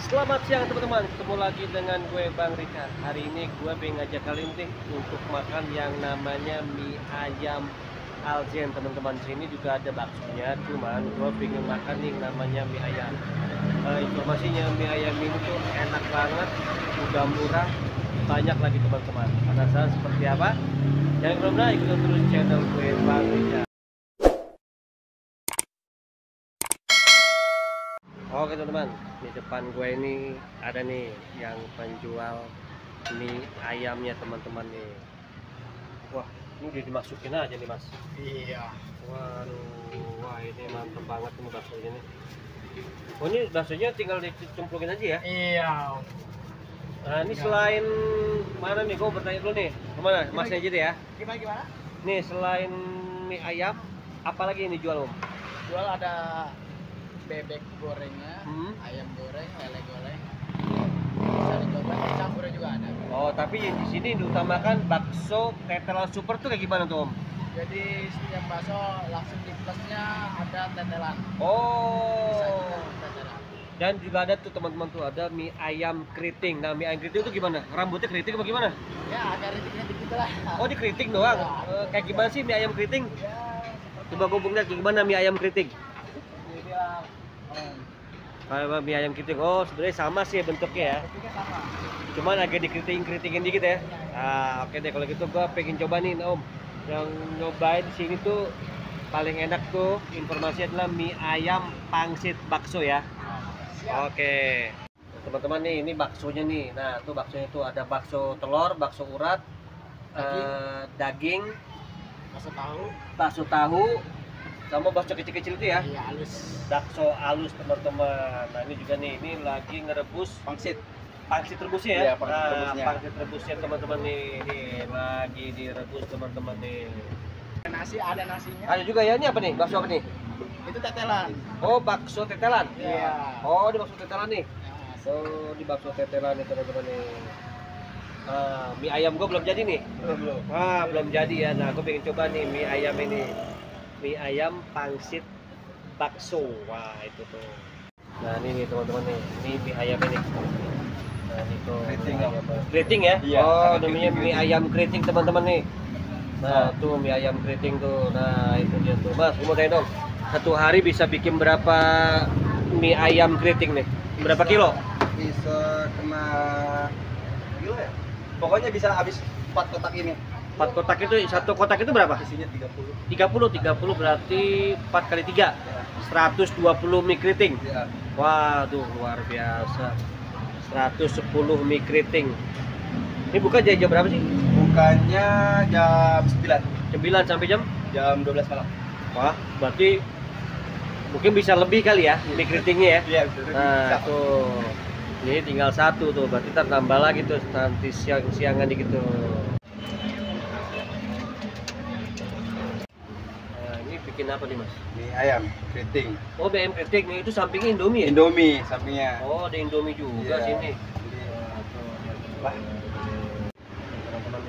Selamat siang teman-teman, ketemu lagi dengan gue Bang Rika. Hari ini gue pengen ngajak kalian nih untuk makan yang namanya mie ayam Alzen teman-teman. Sini juga ada baksonya, cuman gue pengen makan yang namanya mie ayam. Informasinya mie ayam ini tuh enak banget, udah murah, banyak lagi teman-teman. Penasaran seperti apa? Jangan lupa ikutin terus channel gue Bang Rika. Oke teman-teman, di depan gue ini ada nih yang penjual mie ayamnya teman-teman nih. Wah, ini udah dimasukin aja nih mas. Iya. Waduh, wah ini mantep banget nih baksonya nih. Oh ini baksonya tinggal dicemplungin aja ya? Iya. Nah ini selain mana nih, gue bertanya dulu nih, kemana? Mas aja deh ya. Gimana? Nih selain mie ayam, apa lagi yang dijual om? Jual ada bebek gorengnya, ayam goreng, lele goreng. Bisa dicoba, campurnya juga ada. Oh, tapi yang di sini diutamakan bakso tetelan super tuh kayak gimana tuh om? Jadi setiap bakso langsung di plusnya ada tetelan. Bisa Oh. juga tetelan. Dan juga ada tuh teman-teman tuh ada mie ayam keriting. Nah, mie ayam keriting itu gimana? Rambutnya keriting apa gimana? Ya agak rintik dikit lah. Oh, di keriting doang. Kayak gimana sih mie ayam keriting? Ya, Coba gue lihat gimana mie ayam keriting. dibilang Kayak mie ayam keriting. Oh, sebenarnya sama sih bentuknya ya. bentuknya sama. Cuman agak dikeriting-keritingin dikit ya. Ah, oke deh kalau gitu gua pengen coba nih, Om. Yang nyobain di sini tuh paling enak tuh informasi adalah mie ayam pangsit bakso ya. Siap. Oke. Teman-teman nih, ini baksonya nih. Nah, tuh baksonya tuh ada bakso telur, bakso urat, daging, bakso tahu, sama bakso kecil-kecil itu ya. Iya, halus. Bakso halus teman-teman. Nah, ini juga nih, ini lagi ngerebus Pangsit. pangsit rebusnya ya. Iya, pangsit rebusnya. Pangsit rebusnya teman-teman nih. Ini lagi direbus teman-teman nih. Nasi ada nasinya. Ada juga ya, ini apa nih? Bakso apa nih? Itu tetelan. Oh, bakso tetelan. Iya. Oh, di bakso tetelan nih. Oh, di bakso tetelan nih teman-teman nih. Mie ayam gua belum jadi nih. Belum. Belum jadi ya. Nah, aku pengen coba nih mie ayam ini. Mie ayam pangsit bakso. Wah, itu tuh. Nah, ini nih teman-teman nih. Ini mie ayam ini. Nah, ini tuh. Keriting, mie ayam. Keriting ya? Iya, Oh, ada namanya keriting, mie ayam keriting teman-teman nih. Nah, tuh mie ayam keriting tuh. Nah, itu dia tuh. Mas, gua mau tanya dong. Satu hari bisa bikin berapa mie ayam keriting nih? Berapa kilo? Bisa kena kilo ya? Pokoknya bisa habis 4 kotak ini. 4 kotak itu, satu kotak itu berapa? Isinya 30. 30 berarti 4 kali 3. 120 mie keriting. Ya. Waduh, luar biasa. 110 mie keriting. Ini buka jam berapa sih? Bukannya jam 9, 9 sampai jam? jam 12 malam. Wah, berarti mungkin bisa lebih kali ya mie keritingnya ya. Iya, betul. Nah, tuh. Ini tinggal satu tuh, berarti ntar tambah lagi tuh nanti siang-siangan gitu. Nah, ini bikin apa nih, Mas? Mie ayam keriting. Oh, BM keriting nih, itu sampingnya Indomie ya? Indomie sampingnya. Oh, ada Indomie juga Iya. sini. Iya. Wah, teman-teman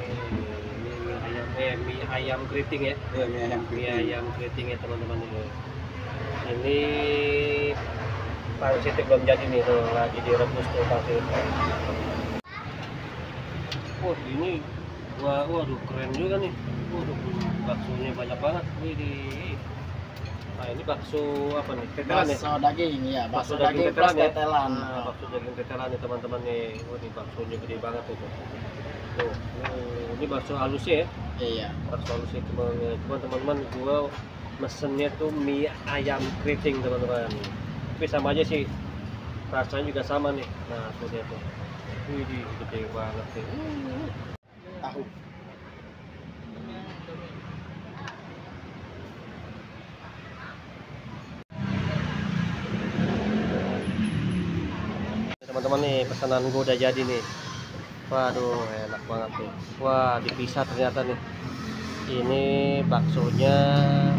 nih, mie ayam keriting ya. Iya, mie ayam Mie keriting. ayam keriting ya teman-teman ini. Ini pangsitnya belum jadi nih tuh, lagi direbus tuh pangsit. Oh ini, waduh keren juga nih. Waduh, baksonya banyak banget. Nah ini bakso apa nih? Tetelan ya? Bakso daging, ya. Bakso Bakso daging daging tetelan plus ya? tetelan. Nah, bakso daging tetelan nih teman-teman nih. Wah ini baksonya gede banget tuh. Tuh, ini bakso halusnya ya. Iya. Bakso halusnya teman-teman gua mesennya tuh mie ayam keriting teman-teman. Tapi sama aja sih, rasanya juga sama nih. Nah tuh dia tuh. Wih, gede banget sih. Tahu. Teman-teman nih pesanan gue udah jadi nih. Waduh enak banget nih. Wah dipisah ternyata nih. Ini baksonya,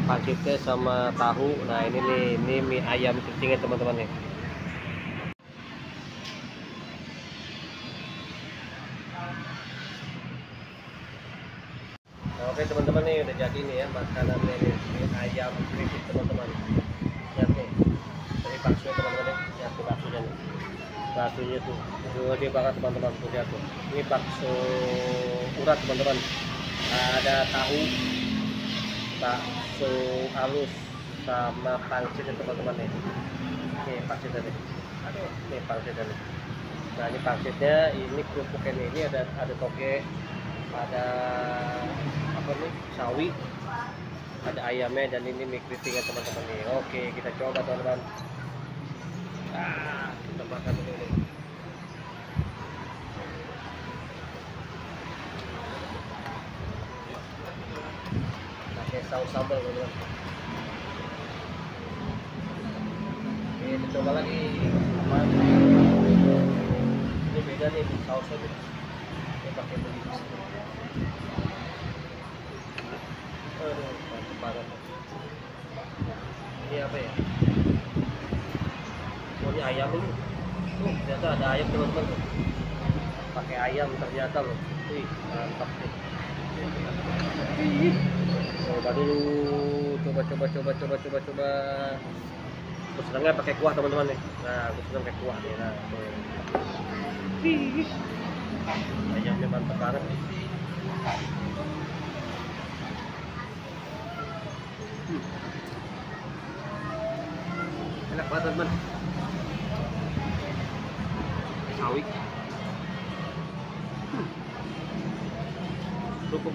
pangsitnya sama tahu. Nah ini nih, ini mie ayam keritingnya teman-teman nih. Nah, oke teman-teman nih udah jadi nih ya makanannya nih, mie ayam keriting teman-teman. Lihat nih, dari bakso teman-teman nih, lihat tuh baksonya nih. baksonya tuh gede banget teman-teman, tuh lihat tuh. Ini bakso urat teman-teman. Ada tahu, bakso halus sama pangsitnya teman-teman nih. Ini pangsitnya nih. Aduh, ini pangsitnya nih. Nah ini pangsitnya, ini kerupuknya nih. Ini ada toge, ada apa nih, sawi, ada ayamnya, dan ini mie keritingnya teman-teman nih. Oke, kita coba teman-teman. Kita makan dulu nih. Pakai saus sambal teman-teman. Oke, kita coba lagi. Ini beda nih sausnya nih. Ini pakai beli. Aduh, mantap banget. Ini apa ya? Oh, ini ayam ini. Ternyata ada ayam teman-teman. Pakai ayam ternyata loh. Wih, mantap nih. Coba dulu, coba. Aku senangnya pakai kuah teman-teman nih. Nah, aku senang pakai kuah nih. Nah, tuh. Ayamnya mantap banget nih. Enak banget teman-teman. Sawi. Kerupuk.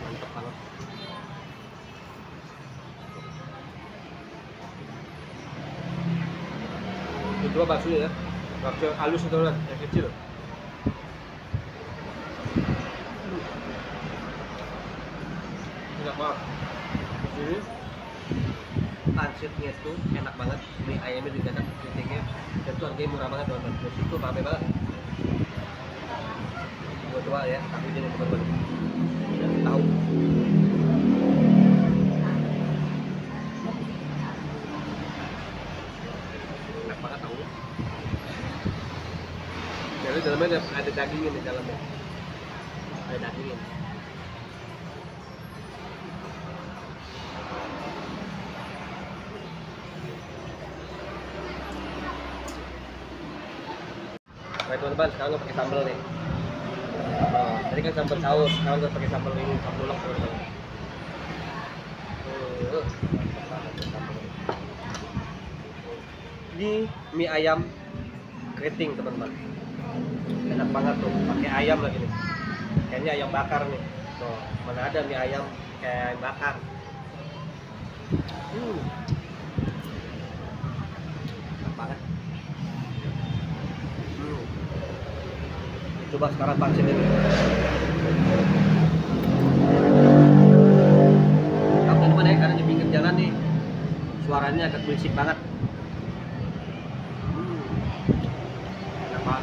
Mantap banget. Ini coba baksonya ya. Bakso halus itu kan, yang kecil. Enak banget. Ini pangsitnya itu enak banget. Ini ayamnya juga enak, keritingnya. Dan itu harganya murah banget teman-teman. Terus itu rame banget. Gua coba ya, aku jadi teman-teman. Dan tahu. Enak banget tahu. Jadi dalamnya ada dagingnya di dalamnya. Ada dagingnya. Baik teman-teman, sekarang gue pakai sambal nih. Oh, tadi kan sambal saus, sekarang gue pakai sambal ini, sambal lok teman-teman. Ini mie ayam keriting teman-teman. Enak banget tuh, pakai ayam lagi nih. Kayaknya ayam bakar nih. Tuh, mana ada mie ayam kayak ayam bakar. Enak banget. Coba sekarang pangsit ini. Kamu teman-teman ya, karena di pinggir jalan nih suaranya agak berisik banget. Enak banget.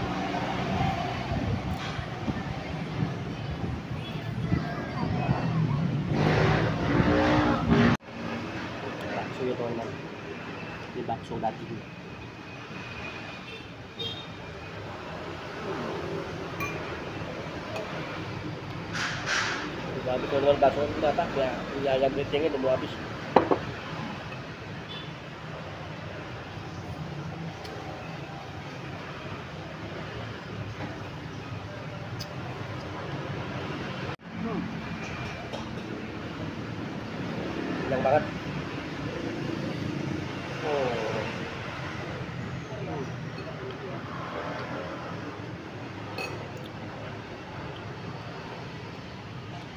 Bakso ya teman-teman. Ini bakso daging. Habis teman-teman bakso itu apa ya, ayam keritingnya udah mau habis. Kenyang banget.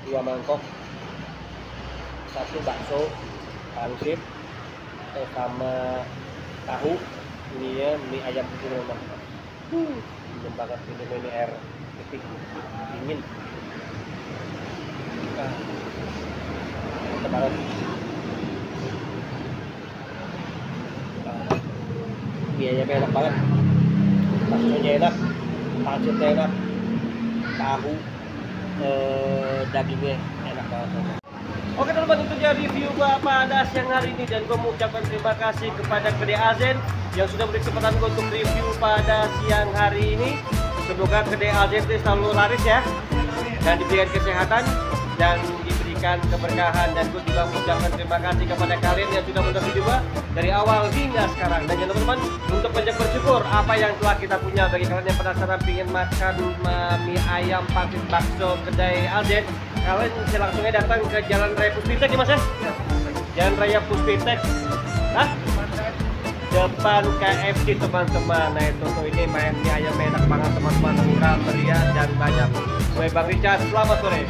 Dua mangkok, satu bakso pangsit sama tahu. Ini ya mie ayam itu memang dingin banget, ini air putih dingin. Mantap banget. Mie ayamnya enak banget, baksonya enak, pangsitnya enak, tahu dagingnya enak banget. Oke teman-teman, itu dia review gua pada siang hari ini, dan gua mengucapkan terima kasih kepada Kedai Alzen yang sudah beri kesempatan gua untuk review pada siang hari ini. Semoga Kedai Alzen selalu laris ya, dan diberikan kesehatan dan diberikan memberikan keberkahan. Dan gue juga mengucapkan terima kasih kepada kalian yang sudah menonton video gue dari awal hingga sekarang. Dan jangan teman-teman untuk banyak bersyukur apa yang telah kita punya. Bagi kalian yang penasaran ingin makan mie ayam pangsit bakso kedai Alzen, kalian bisa langsung datang ke Jalan Raya Puspitek ya mas ya? Jalan Raya Puspitek. Hah? Depan KFC teman-teman. Nah itu tuh ini main mie ayam enak banget teman-teman, murah meriah dan banyak. Gue Bang Richard, selamat sore.